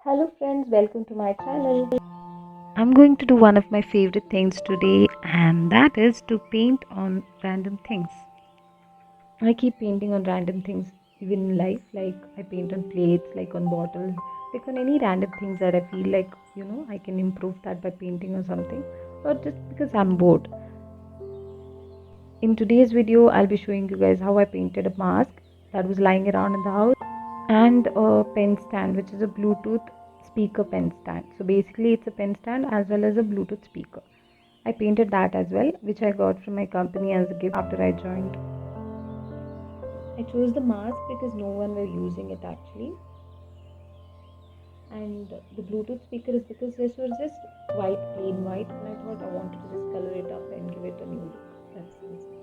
Hello friends, welcome to my channel. I'm going to do one of my favorite things today, and that is to paint on random things. I keep painting on random things even in life, like I paint on plates, like on bottles, like on any random things that I feel like, I can improve that by painting or something, or just because I'm bored. In today's video, I'll be showing you guys how I painted a mask that was lying around in the house and a pen stand, which is a Bluetooth speaker pen stand. So basically it's a pen stand as well as a Bluetooth speaker. I painted that as well, which I got from my company as a gift after I joined. I chose the mask because no one were using it actually, and the Bluetooth speaker is because this was just white, plain white, and I thought I wanted to just color it up and give it a new look. That's it.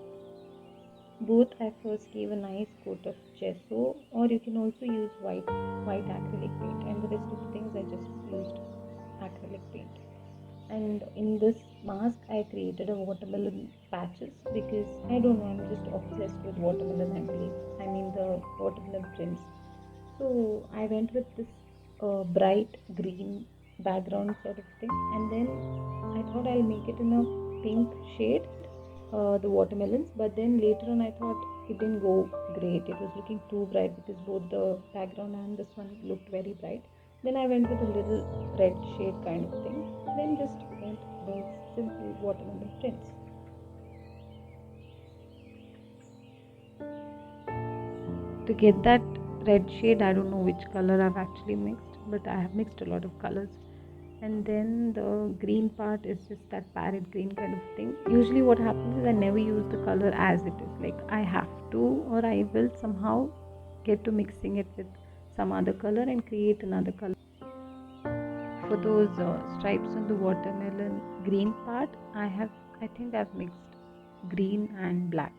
Both I first gave a nice coat of gesso, or you can also use white acrylic paint, and the rest of the things I just used acrylic paint. And in this mask I created a watermelon patches because I don't know, I'm just obsessed with watermelon, I believe. I mean the watermelon prints. So I went with this bright green background sort of thing, and then I thought I'll make it in a pink shade, the watermelons. But then later on I thought it didn't go great, it was looking too bright because both the background and this one looked very bright. Then I went with a little red shade kind of thing, then just paint these simple watermelon prints. To get that red shade, I don't know which color I've actually mixed, but I have mixed a lot of colors. And then the green part is just that parrot green kind of thing. Usually what happens is I never use the color as it is, like I have to, or I will somehow get to mixing it with some other color and create another color. For those stripes on the watermelon green part, I think I've mixed green and black.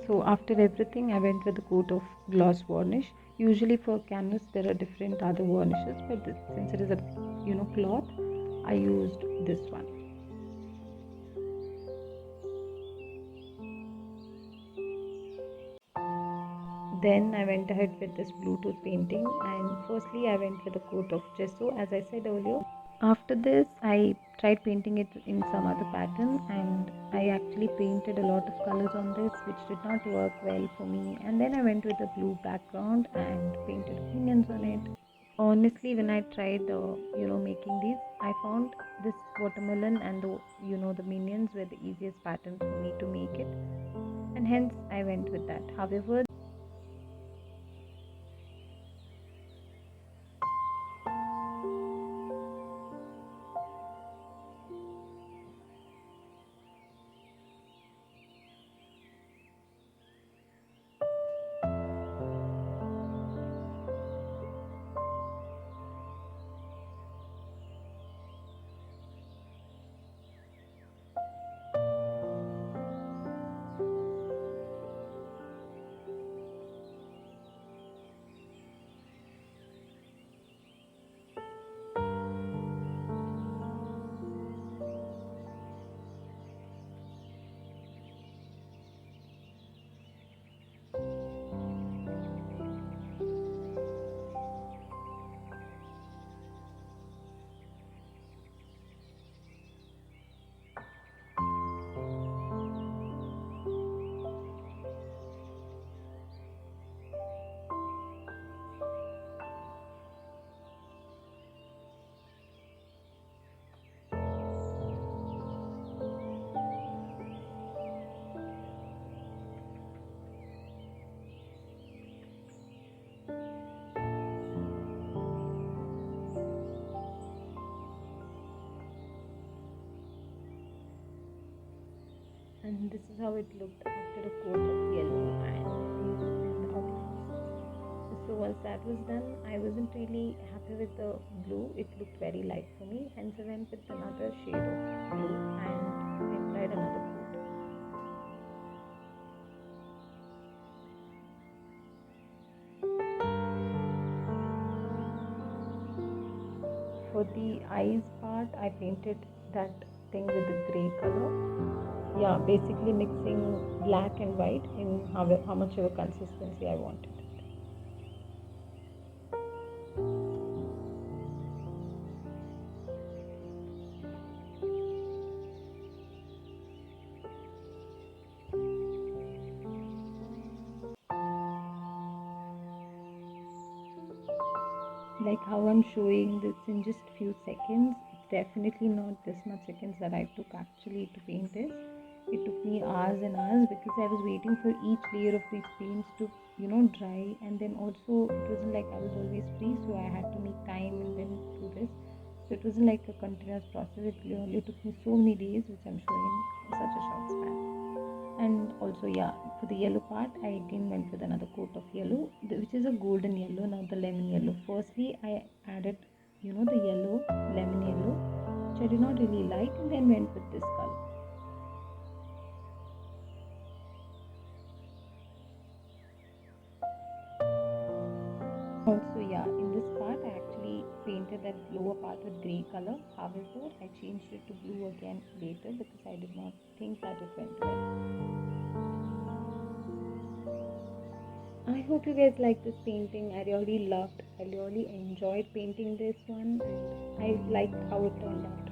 So after everything, I went with a coat of gloss varnish. Usually for canvas there are different other varnishes, but since it is a cloth, I used this one. Then I went ahead with this Bluetooth painting, and firstly I went with a coat of gesso, as I said earlier. After this, I tried painting it in some other pattern, and I actually painted a lot of colors on this, which did not work well for me. And then I went with a blue background and painted minions on it. Honestly, when I tried, making these, I found this watermelon and the minions were the easiest pattern for me to make it, and hence I went with that. However, and this is how it looked after a coat of yellow and blue and the other. So once that was done, I wasn't really happy with the blue. It looked very light for me, hence I went with another shade of blue and I applied another coat. For the eyes part, I painted that thing with the grey color. Yeah, basically mixing black and white in how much of a consistency I wanted it. Like how I'm showing this in just few seconds, it's definitely not this much seconds that I took actually to paint this. It took me hours and hours because I was waiting for each layer of these paints to dry, and then also it wasn't like I was always free, so I had to make time and then do this. So it wasn't like a continuous process. It really took me so many days, which I'm showing in such a short span. And also, yeah, for the yellow part, I again went with another coat of yellow, which is a golden yellow, not the lemon yellow. Firstly, I added the yellow, lemon yellow, which I did not really like, and then went with this color. Also, yeah, in this part I actually painted that lower part with grey color. However, I changed it to blue again later because I did not think that it went well. I hope you guys like this painting. I really enjoyed painting this one, and I liked how it turned out.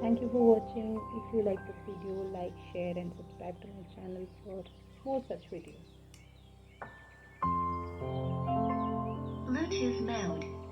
Thank you for watching. If you like this video, like, share and subscribe to my channel for more such videos. Bluetooth mode.